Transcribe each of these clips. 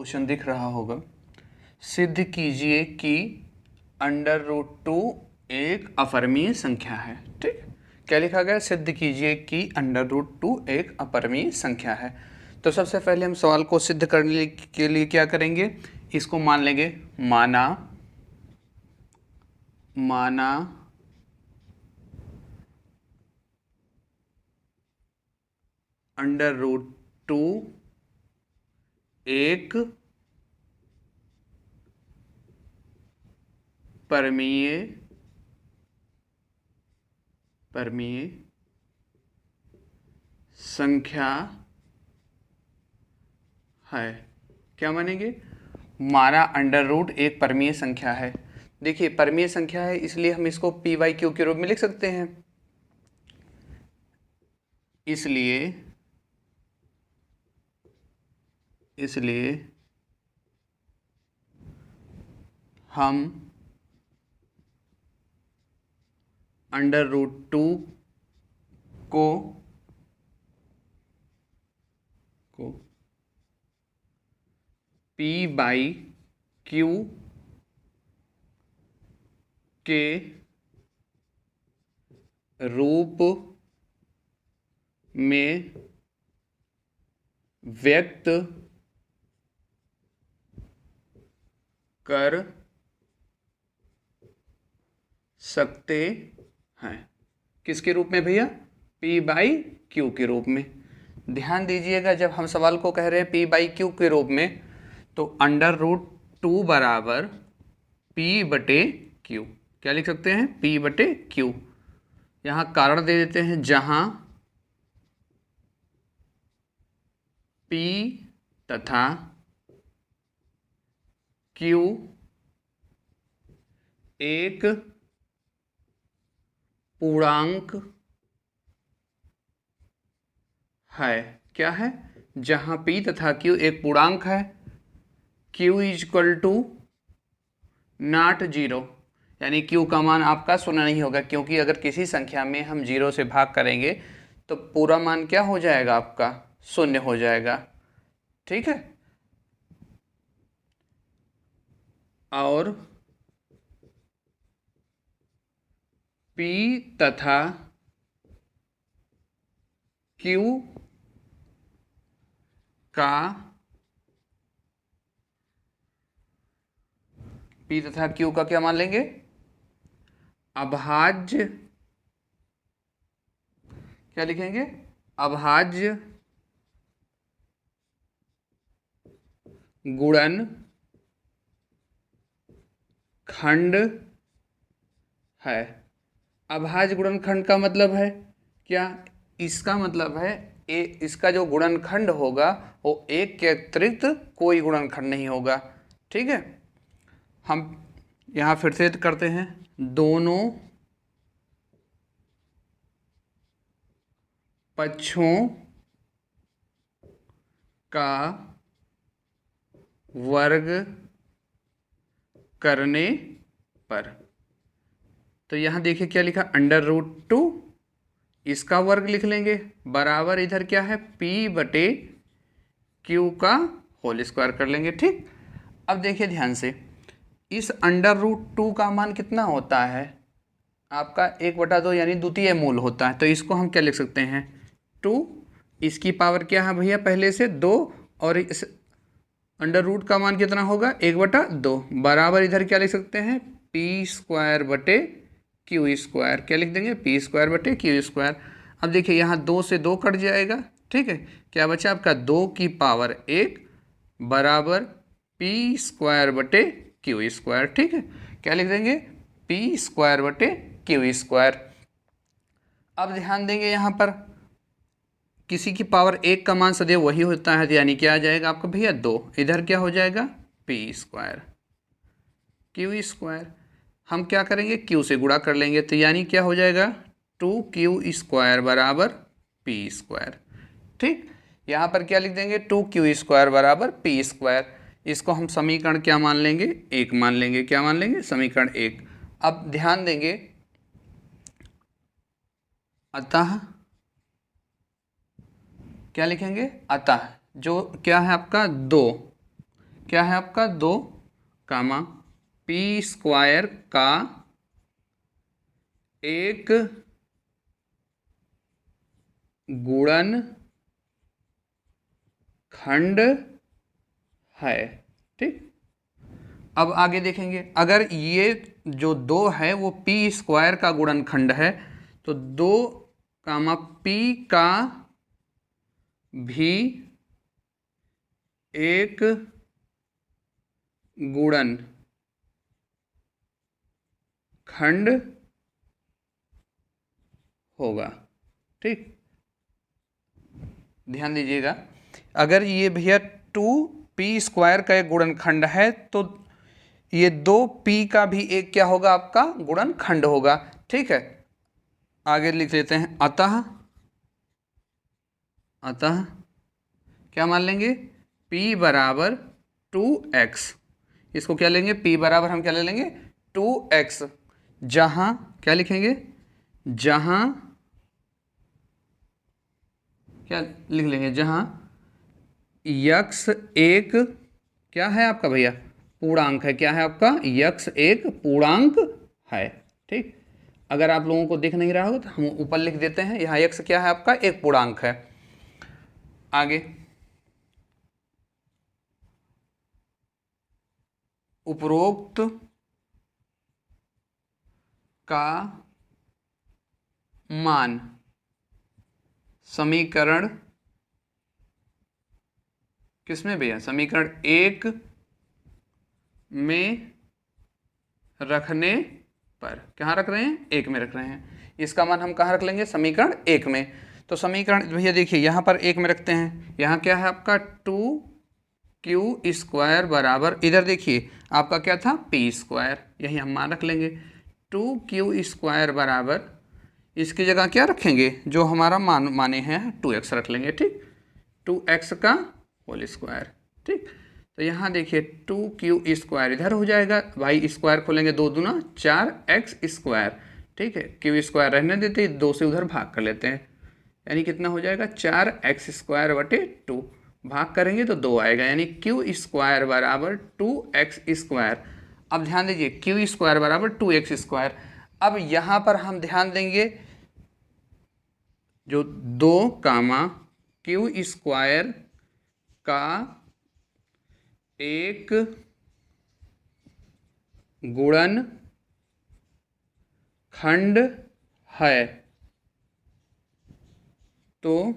Question दिख रहा होगा। सिद्ध कीजिए कि √2 एक अपरिमेय संख्या है। ठीक, क्या लिखा गया? सिद्ध कीजिए कि √2 एक अपरिमेय संख्या है। तो सबसे पहले हम सवाल को सिद्ध करने के लिए क्या करेंगे? इसको मान लेंगे माना √2 एक परमीय संख्या है। क्या मानेंगे? माना √ एक परमीय संख्या है। देखिए परमीय संख्या है इसलिए हम इसको p/q के रूप में लिख सकते हैं। इसलिए हम √2 को p/q के रूप में व्यक्त कर सकते हैं। किसके रूप में भैया? p/q के रूप में। ध्यान दीजिएगा, जब हम सवाल को कह रहे हैं p/q के रूप में तो √2 बराबर p/q। क्या लिख सकते हैं? p/q। यहाँ कारण दे देते हैं, जहां p तथा q एक पूर्णांक है। क्या है? जहां p तथा q एक पूर्णांक है, q = नॉट 0, यानी q का मान आपका 0 नहीं होगा, क्योंकि अगर किसी संख्या में हम 0 से भाग करेंगे तो पूरा मान क्या हो जाएगा? आपका 0 हो जाएगा। ठीक है, और p तथा q का क्या मान लेंगे? अभाज्य। क्या लिखेंगे? अभाज्य गुणन खंड है। अभाज्य गुणनखंड का मतलब है क्या? इसका मतलब है इसका जो गुणनखंड होगा वो एक के अतिरिक्त कोई गुणनखंड नहीं होगा। ठीक है, हम यहाँ फिर से करते हैं। दोनों पक्षों का वर्ग करने पर, तो यहाँ देखिए क्या लिखा? √2 इसका वर्ग लिख लेंगे, बराबर इधर क्या है? p/q का होल स्क्वायर कर लेंगे। ठीक, अब देखिए ध्यान से, इस √2 का मान कितना होता है? आपका 1/2 यानी द्वितीय मूल होता है। तो इसको हम क्या लिख सकते हैं? 2, इसकी पावर क्या है भैया? पहले से 2, और इस √ का मान कितना होगा? 1/2, बराबर इधर क्या लिख सकते हैं? p²/q²। क्या लिख देंगे? p²/q²। अब देखिए यहाँ 2 से 2 कट जाएगा। ठीक है, क्या बचा आपका? 2 की पावर 1 बराबर p²/q²। ठीक है, क्या लिख देंगे? p²/q²। अब ध्यान देंगे, यहाँ पर किसी की पावर 1 का मान सदैव वही होता है, यानी क्या आ जाएगा आपका भैया? 2। इधर क्या हो जाएगा? p²/q²। हम क्या करेंगे? q से गुणा कर लेंगे, तो यानी क्या हो जाएगा? 2q² बराबर p²। ठीक, यहाँ पर क्या लिख देंगे? 2q² बराबर p²। इसको हम समीकरण क्या मान लेंगे? 1 मान लेंगे। क्या मान लेंगे? समीकरण 1। अब ध्यान देंगे, अतः क्या लिखेंगे? अतः जो क्या है आपका? 2, क्या है आपका 2 कामा पी स्क्वायर का एक गुणन खंड है। ठीक, अब आगे देखेंगे, अगर ये जो 2 है वो पी स्क्वायर का गुणनखंड है तो 2 कामा पी का भी एक गुणन खंड होगा। ठीक, ध्यान दीजिएगा, अगर ये भैया 2p स्क्वायर का एक गुणनखंड है तो ये 2p का भी एक क्या होगा आपका गुणनखंड होगा। ठीक है, आगे लिख लेते हैं, अतः क्या मान लेंगे, p बराबर 2x, इसको क्या लेंगे, p बराबर हम क्या ले लेंगे 2x, जहां क्या लिखेंगे, जहां क्या लिख लेंगे, जहां यक्स एक क्या है आपका भैया पूर्णांक है, क्या है आपका यक्स एक पूर्णांक है। ठीक, अगर आप लोगों को दिख नहीं रहा हो तो हम ऊपर लिख देते हैं, यहाँ यक्स क्या है आपका एक पूर्णांक है। आगे उपरोक्त का मान समीकरण किसमें भैया, समीकरण 1 में रखने पर, कहाँ रख रहे हैं 1 में रख रहे हैं, इसका मान हम कहाँ रख लेंगे समीकरण 1 में। तो समीकरण भैया देखिए यहाँ पर 1 में रखते हैं, यहाँ क्या है आपका 2q स्क्वायर बराबर, इधर देखिए आपका क्या था p स्क्वायर, यही हम मान रख लेंगे, 2q स्क्वायर बराबर इसकी जगह क्या रखेंगे जो हमारा माने हैं 2x रख लेंगे। ठीक, 2x का होल स्क्वायर। ठीक, तो यहाँ देखिए 2q स्क्वायर इधर हो जाएगा, भाई स्क्वायर खोलेंगे 2 दूना 4x स्क्वायर। ठीक है, q स्क्वायर रहने देते, 2 से उधर भाग कर लेते हैं, यानी कितना हो जाएगा 4x स्क्वायर बटे 2, भाग करेंगे तो 2 आएगा, यानी q स्क्वायर बराबर 2x स्क्वायर। अब ध्यान दीजिए q स्क्वायर बराबर 2x स्क्वायर। अब यहाँ पर हम ध्यान देंगे जो 2 कामा q स्क्वायर का एक गुणन खंड है, तो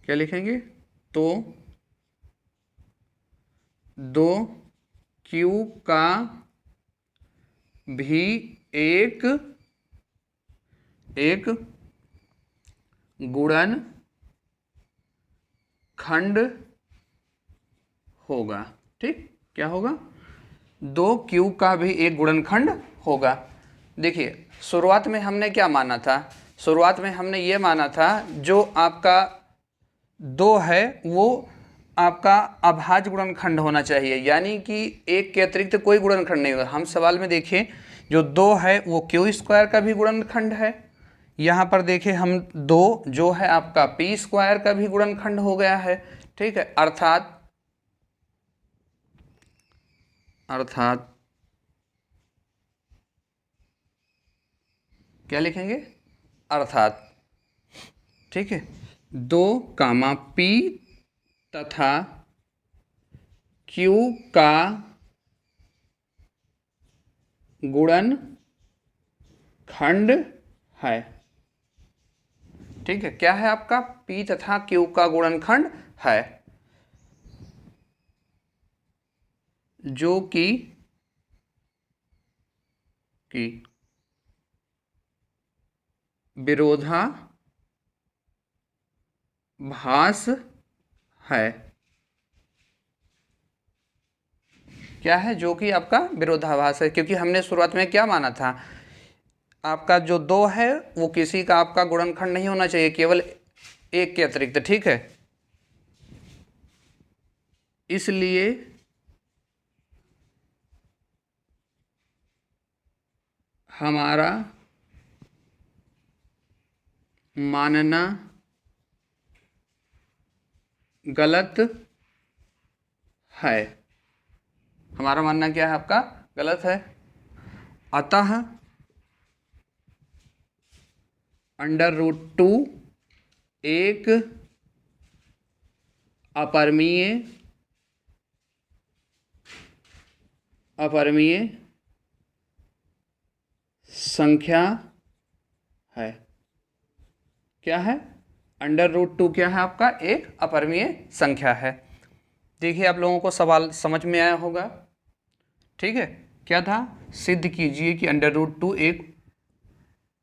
क्या लिखेंगे, तो 2q का भी एक गुणन खंड होगा। ठीक, क्या होगा 2q का भी एक गुणनखंड होगा। देखिए शुरुआत में हमने क्या माना था, शुरुआत में हमने ये माना था जो आपका 2 है वो आपका अभाज्य गुणनखंड होना चाहिए, यानी कि 1 के अतिरिक्त कोई गुणनखंड नहीं होगा। हम सवाल में देखें जो 2 है वो q स्क्वायर का भी गुणनखंड है, यहाँ पर देखें हम 2 जो है आपका p स्क्वायर का भी गुणनखंड हो गया है। ठीक है, अर्थात क्या लिखेंगे, अर्थात ठीक है 2 कामा p तथा q का गुणन खंड है। ठीक है, क्या है आपका p तथा q का गुणनखंड है, जो कि विरोधाभास है। क्या है, जो कि आपका विरोधाभास है, क्योंकि हमने शुरुआत में क्या माना था, आपका जो 2 है वो किसी का आपका गुणनखंड नहीं होना चाहिए, केवल 1 के अतिरिक्त। ठीक है, इसलिए हमारा मानना गलत नहीं है। है। हमारा मानना क्या है, आपका गलत है। अतः √2 एक अपरिमेय संख्या है। क्या है? √2 क्या है आपका? एक अपरिमेय संख्या है। देखिए आप लोगों को सवाल समझ में आया होगा। ठीक है, क्या था? सिद्ध कीजिए कि √2 एक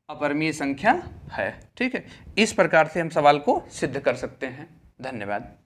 अपरिमेय संख्या है। ठीक है, इस प्रकार से हम सवाल को सिद्ध कर सकते हैं। धन्यवाद।